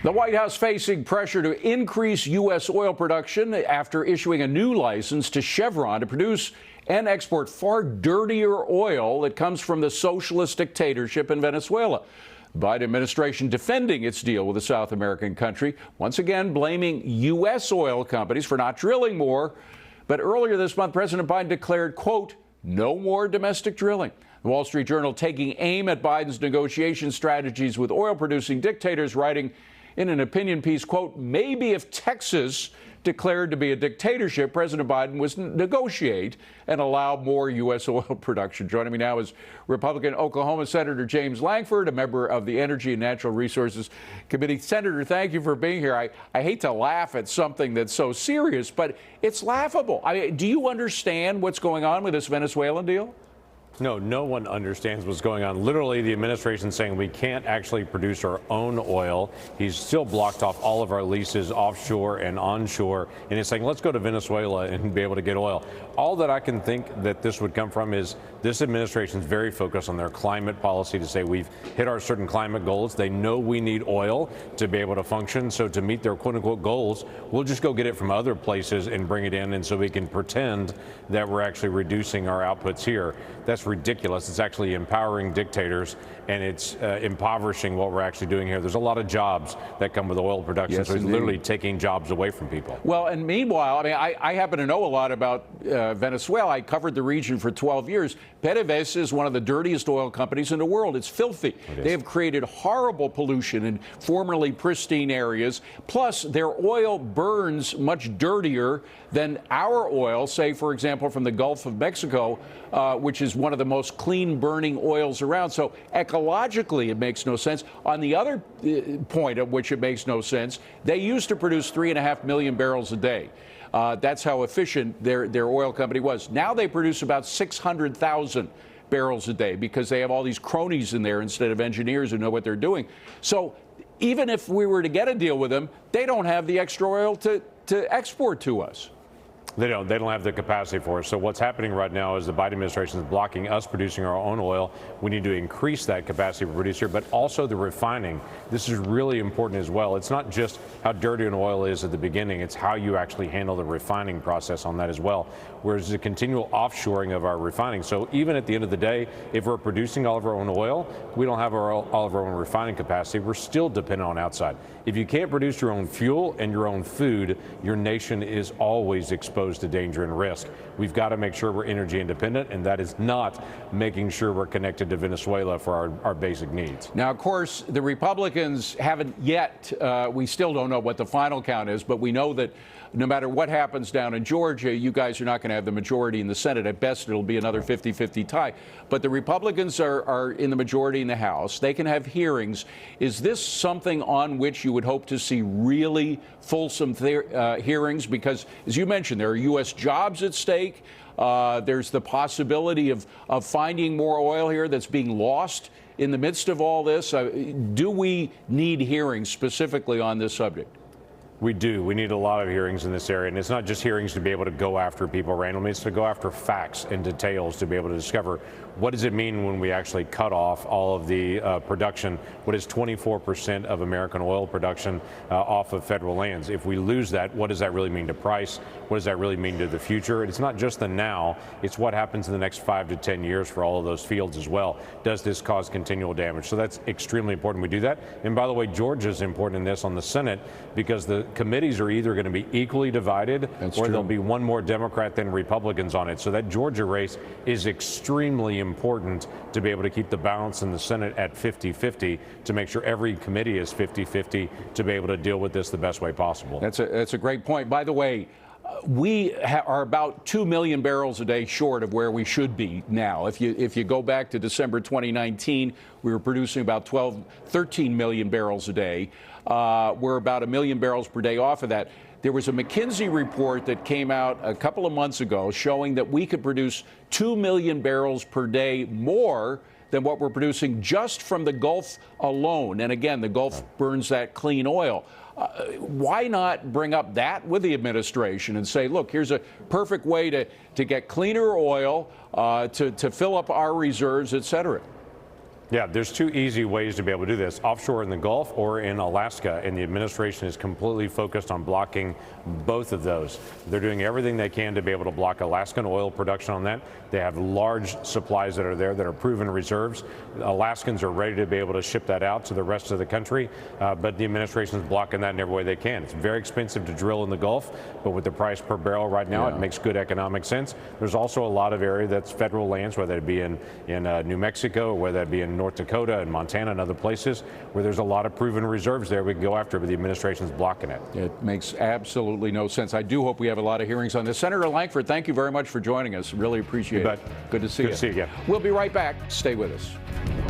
The White House facing pressure to increase U.S. oil production after issuing a new license to Chevron to produce and export far dirtier oil that comes from the socialist dictatorship in Venezuela. The Biden administration defending its deal with the South American country, once again blaming U.S. oil companies for not drilling more. But earlier this month, President Biden declared, quote, no more domestic drilling. The Wall Street Journal taking aim at Biden's negotiation strategies with oil-producing dictators, writing in an opinion piece, quote, maybe if Texas declared to be a dictatorship, President Biden would negotiate and allow more U.S. oil production. Joining me now is Republican Oklahoma Senator James Lankford, a member of the Energy and Natural Resources Committee. Senator, thank you for being here. I hate to laugh at something that's so serious, but it's laughable. I mean, do you understand what's going on with this Venezuelan deal? No, no one understands what's going on. Literally, the administration is saying we can't actually produce our own oil. He's still blocked off all of our leases offshore and onshore. And he's saying, let's go to Venezuela and be able to get oil. All that I can think that this would come from is this administration is very focused on their climate policy to say we've hit our certain climate goals. They know we need oil to be able to function. So to meet their quote unquote goals, we'll just go get it from other places and bring it in. And so we can pretend that we're actually reducing our outputs here. That's ridiculous. It's actually empowering dictators, and it's impoverishing what we're actually doing here. There's a lot of jobs that come with oil production, yes, so it's literally taking jobs away from people. Well, and meanwhile, I mean, I happen to know a lot about Venezuela. I covered the region for 12 years. PDVSA is one of the dirtiest oil companies in the world. It's filthy. They have created horrible pollution in formerly pristine areas. Plus, their oil burns much dirtier than our oil, say, for example, from the Gulf of Mexico, which is one of the most clean burning oils around. So ecologically, it makes no sense. On the other point at which it makes no sense, they used to produce 3.5 million barrels a day. That's how efficient their oil company was. Now they produce about 600,000 barrels a day because they have all these cronies in there instead of engineers who know what they're doing. So even if we were to get a deal with them, they don't have the extra oil to export to us. They don't have the capacity for it. So what's happening right now is the Biden administration is blocking us producing our own oil. We need to increase that capacity for producer, but also the refining. This is really important as well. It's not just how dirty an oil is at the beginning, it's how you actually handle the refining process on that as well. Whereas the continual offshoring of our refining. So even at the end of the day, if we're producing all of our own oil, we don't have all of our own refining capacity. We're still dependent on outside. If you can't produce your own fuel and your own food, your nation is always exposed to danger and risk. We've got to make sure we're energy independent, and that is not making sure we're connected to Venezuela for our basic needs. Now, of course, the Republicans haven't yet, we still don't know what the final count is, but we know that no matter what happens down in Georgia, you guys are not going to have the majority in the Senate. At best, it'll be another 50-50 tie. But the Republicans are in the majority in the House. They can have hearings. Is this something on which you would hope to see really fulsome hearings? Because, as you mentioned, there are U.S. jobs at stake. There's the possibility of finding more oil here that's being lost in the midst of all this. Do we need hearings specifically on this subject? We do. We need a lot of hearings in this area. And it's not just hearings to be able to go after people randomly. It's to go after facts and details to be able to discover what does it mean when we actually cut off all of the production. What is 24% of American oil production off of federal lands? If we lose that, what does that really mean to price? What does that really mean to the future? It's not just the now. It's what happens in the next 5 to 10 years for all of those fields as well. Does this cause continual damage? So that's extremely important we do that. And by the way, Georgia is important in this on the Senate because the committees are either going to be equally divided or there'll be one more Democrat than Republicans on it. So that Georgia race is extremely important to be able to keep the balance in the Senate at 50-50 to make sure every committee is 50-50 to be able to deal with this the best way possible. That's a great point. By the way, we are about 2 million barrels a day short of where we should be now. If you go back to December 2019, we were producing about 13 million barrels a day. We're about 1 million barrels per day off of that. There was a McKinsey report that came out a couple of months ago showing that we could produce 2 million barrels per day more than what we're producing just from the Gulf alone. And again, the Gulf burns that clean oil. Why not bring up that with the administration and say, look, here's a perfect way to get cleaner oil, to fill up our reserves, et cetera? Yeah, there's two easy ways to be able to do this: offshore in the Gulf or in Alaska, and the administration is completely focused on blocking both of those. They're doing everything they can to be able to block Alaskan oil production on that. They have large supplies that are there that are proven reserves. Alaskans are ready to be able to ship that out to the rest of the country, but the administration is blocking that in every way they can. It's very expensive to drill in the Gulf, but with the price per barrel right now, it makes good economic sense. There's also a lot of area that's federal lands, whether it be in New Mexico, or whether it be in North Dakota and Montana and other places where there's a lot of proven reserves there we can go after, but the administration's blocking it. It makes absolutely no sense. I do hope we have a lot of hearings on this. Senator Lankford, thank you very much for joining us. Really appreciate it. Bet. Good to see you. Good to see you again. We'll be right back. Stay with us.